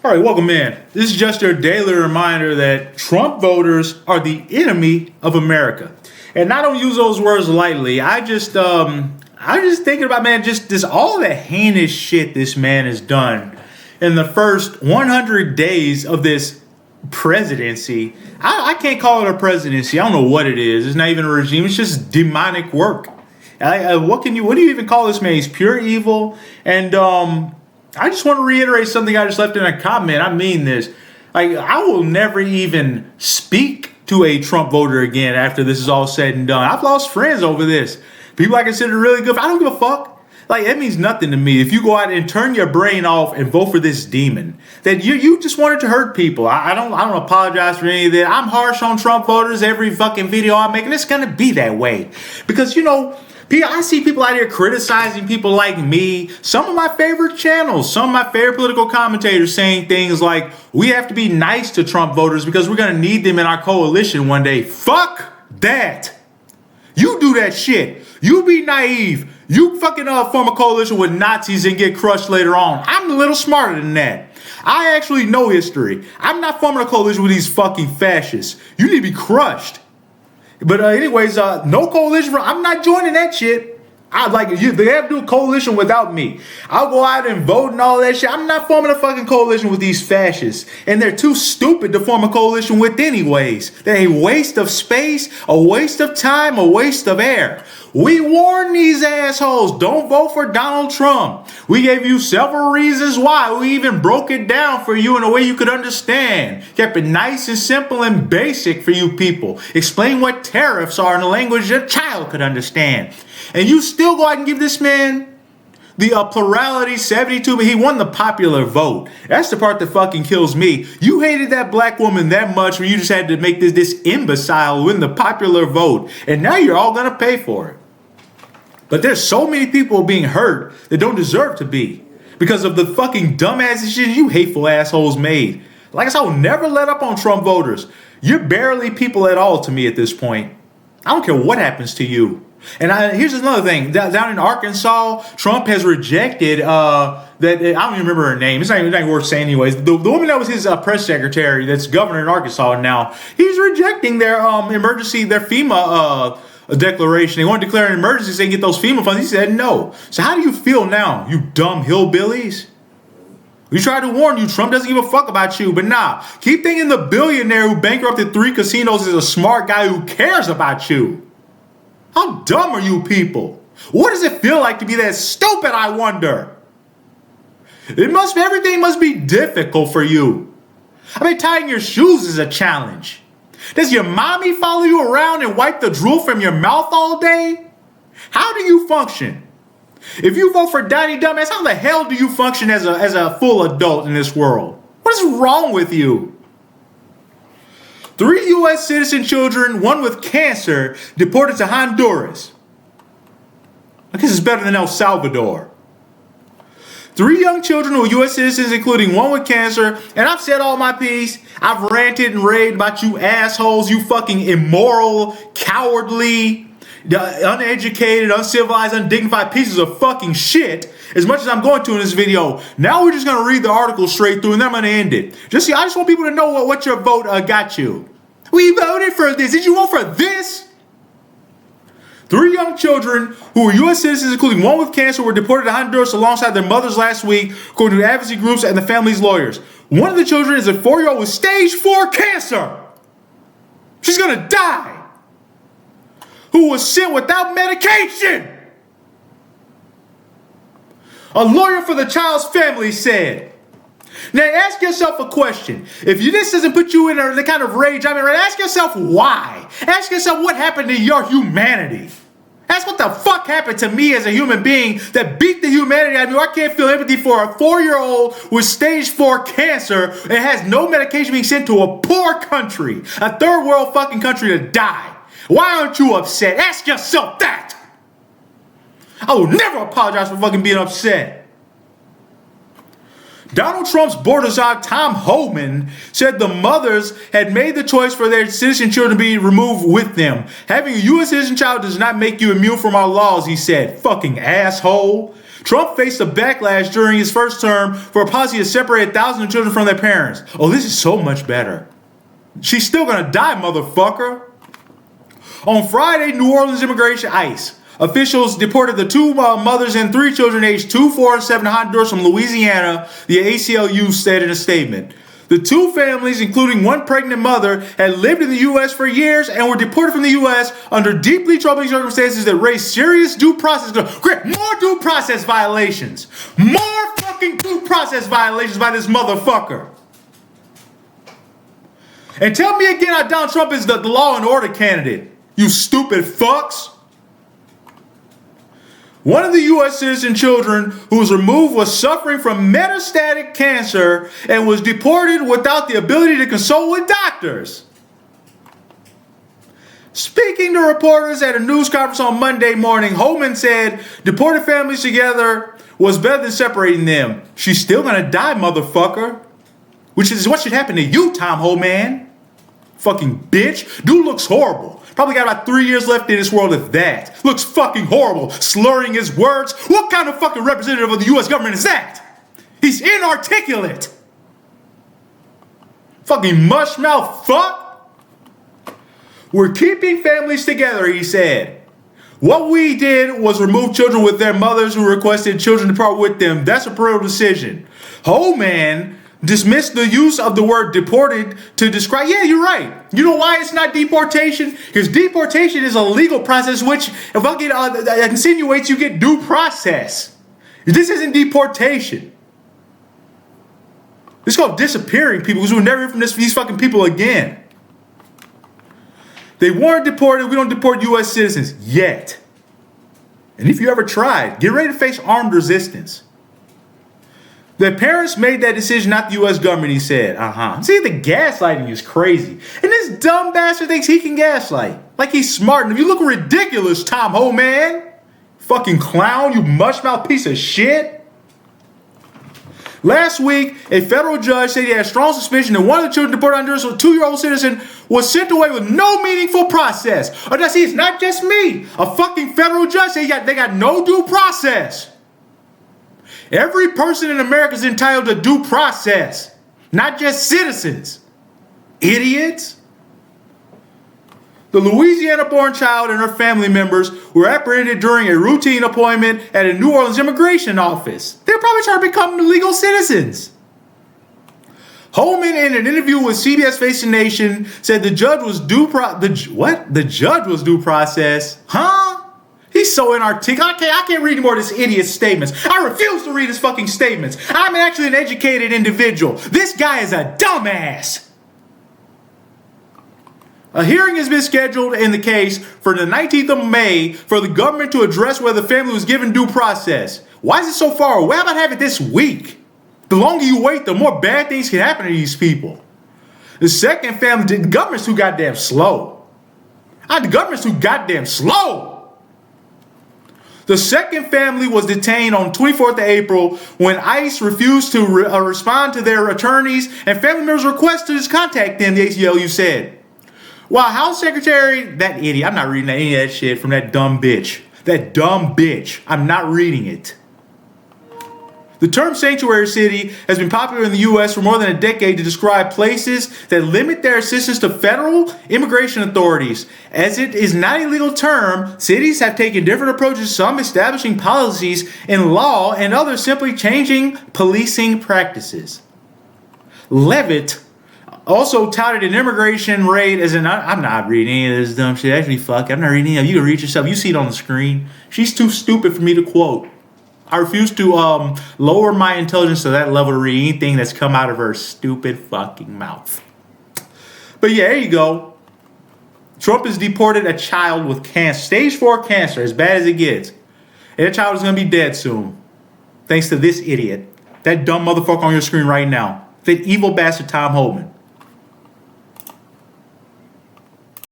All right, welcome in. This is just your daily reminder that Trump voters are the enemy of America. And I don't use those words lightly. I'm just thinking about, man, just this all the heinous shit this man has done in the first 100 days of this presidency. I can't call it a presidency. I don't know what it is. It's not even a regime. It's just demonic work. What do you even call this man? He's pure evil. And I just want to reiterate something I just left in a comment. I mean this. I will never even speak to a Trump voter again after this is all said and done. I've lost friends over this. People I consider really good. I don't give a fuck. It means nothing to me. If you go out and turn your brain off and vote for this demon, that you just wanted to hurt people. I don't apologize for any of that. I'm harsh on Trump voters every fucking video I make, and it's gonna be that way. Because I see people out here criticizing people like me. Some of my favorite channels, some of my favorite political commentators saying things like, we have to be nice to Trump voters because we're going to need them in our coalition one day. Fuck that. You do that shit. You be naive. You fucking form a coalition with Nazis and get crushed later on. I'm a little smarter than that. I actually know history. I'm not forming a coalition with these fucking fascists. You need to be crushed. But anyways, no coalition. I'm not joining that shit. They have to do a coalition without me. I'll go out and vote and all that shit. I'm not forming a fucking coalition with these fascists. And they're too stupid to form a coalition with anyways. They're a waste of space, a waste of time, a waste of air. We warned these assholes, don't vote for Donald Trump. We gave you several reasons why. We even broke it down for you in a way you could understand. Kept it nice and simple and basic for you people. Explain what tariffs are in a language a child could understand. And you still go out and give this man the plurality 72, but he won the popular vote. That's the part that fucking kills me. You hated that black woman that much where you just had to make this imbecile win the popular vote. And now you're all going to pay for it. But there's so many people being hurt that don't deserve to be because of the fucking dumbass shit you hateful assholes made. Like I said, I will never let up on Trump voters. You're barely people at all to me at this point. I don't care what happens to you. And here's another thing. Down in Arkansas, Trump has rejected I don't even remember her name. It's not even worth saying anyways. The woman that was his press secretary that's governor in Arkansas now, he's rejecting their FEMA declaration. They want to declare an emergency so they can get those FEMA funds. He said no. So how do you feel now, you dumb hillbillies? We tried to warn you. Trump doesn't give a fuck about you. But nah, keep thinking the billionaire who bankrupted 3 casinos is a smart guy who cares about you. How dumb are you people? What does it feel like to be that stupid, I wonder? Everything must be difficult for you. I mean, tying your shoes is a challenge. Does your mommy follow you around and wipe the drool from your mouth all day? How do you function? If you vote for Donnie Dumbass, how the hell do you function as a full adult in this world? What is wrong with you? 3 U.S. citizen children, one with cancer, deported to Honduras. I guess it's better than El Salvador. 3 young children who are U.S. citizens, including one with cancer. And I've said all my piece. I've ranted and raved about you assholes, you fucking immoral, cowardly, uneducated, uncivilized, undignified pieces of fucking shit. As much as I'm going to in this video. Now we're just going to read the article straight through and then I'm going to end it. I just want people to know what your vote got you. We voted for this. Did you vote for this? 3 young children who were U.S. citizens, including one with cancer, were deported to Honduras alongside their mothers last week, according to advocacy groups and the family's lawyers. One of the children is a 4-year-old with stage 4 cancer. She's going to die. Who was sent without medication. A lawyer for the child's family said. Now ask yourself a question. If this doesn't put you in the kind of rage I'm in, right, ask yourself why. Ask yourself what happened to your humanity. Ask what the fuck happened to me as a human being that beat the humanity out of me. I can't feel empathy for a 4-year-old with stage 4 cancer and has no medication being sent to a poor country, a third world fucking country to die. Why aren't you upset? Ask yourself that. I will never apologize for fucking being upset. Donald Trump's border czar Tom Homan said the mothers had made the choice for their citizen children to be removed with them. Having a U.S. citizen child does not make you immune from our laws, he said. Fucking asshole. Trump faced a backlash during his first term for a policy to separate thousands of children from their parents. Oh, this is so much better. She's still gonna die, motherfucker. On Friday, New Orleans immigration ICE officials deported the two mothers and three children aged 2, 4, and 7 to Honduras from Louisiana, the ACLU said in a statement. The two families, including one pregnant mother, had lived in the U.S. for years and were deported from the U.S. under deeply troubling circumstances that raised serious due process. More due process violations. More fucking due process violations by this motherfucker. And tell me again how Donald Trump is the law and order candidate. You stupid fucks. One of the U.S. citizen children who was removed was suffering from metastatic cancer and was deported without the ability to consult with doctors. Speaking to reporters at a news conference on Monday morning, Homan said deported families together was better than separating them. She's still gonna die, motherfucker. Which is what should happen to you, Tom Homan. Fucking bitch. Dude looks horrible. Probably got about 3 years left in this world if that. Looks fucking horrible. Slurring his words. What kind of fucking representative of the U.S. government is that? He's inarticulate. Fucking mushmouth fuck. We're keeping families together, he said. What we did was remove children with their mothers who requested children to part with them. That's a parental decision. Homan dismissed the use of the word deported to describe. Yeah, you're right. You know why it's not deportation? Because deportation is a legal process, which if I get insinuates you get due process. This isn't deportation. This is called disappearing people because we'll never hear from these fucking people again. They weren't deported. We don't deport U.S. citizens yet. And if you ever tried, get ready to face armed resistance. The parents made that decision, not the U.S. government, he said. See, the gaslighting is crazy. And this dumb bastard thinks he can gaslight. Like he's smart. And you look ridiculous, Tom Homan. Fucking clown, you mushmouth piece of shit. Last week, a federal judge said he had strong suspicion that one of the children deported under a 2-year-old citizen was sent away with no meaningful process. Oh, now see, it's not just me. A fucking federal judge said they got no due process. Every person in America is entitled to due process, not just citizens. Idiots. The Louisiana-born child and her family members were apprehended during a routine appointment at a New Orleans immigration office. They're probably trying to become legal citizens. Holman, in an interview with CBS Face the Nation, said the judge was The judge was due process? Huh? He's so inarticulate. I can't read any more of this idiot's statements. I refuse to read his fucking statements. I'm actually an educated individual. This guy is a dumbass. A hearing has been scheduled in the case for the 19th of May for the government to address whether the family was given due process. Why is it so far away? How about have it this week? The longer you wait, the more bad things can happen to these people. The second family, the government's too goddamn slow. The government's too goddamn slow. The second family was detained on 24th of April when ICE refused to respond to their attorneys and family members' requests to contact them, the ACLU said. While House Secretary, that idiot, I'm not reading any of that shit from that dumb bitch. That dumb bitch. I'm not reading it. The term sanctuary city has been popular in the U.S. for more than a decade to describe places that limit their assistance to federal immigration authorities. As it is not a legal term, cities have taken different approaches, some establishing policies in law and others simply changing policing practices. Levitt also touted an immigration raid as I'm not reading any of this dumb shit. Actually, fuck, I'm not reading any of it. You can read yourself. You see it on the screen. She's too stupid for me to quote. I refuse to lower my intelligence to that level to read anything that's come out of her stupid fucking mouth. But yeah, there you go. Trump has deported a child with cancer, stage 4 cancer, as bad as it gets. And that child is going to be dead soon. Thanks to this idiot. That dumb motherfucker on your screen right now. That evil bastard Tom Homan.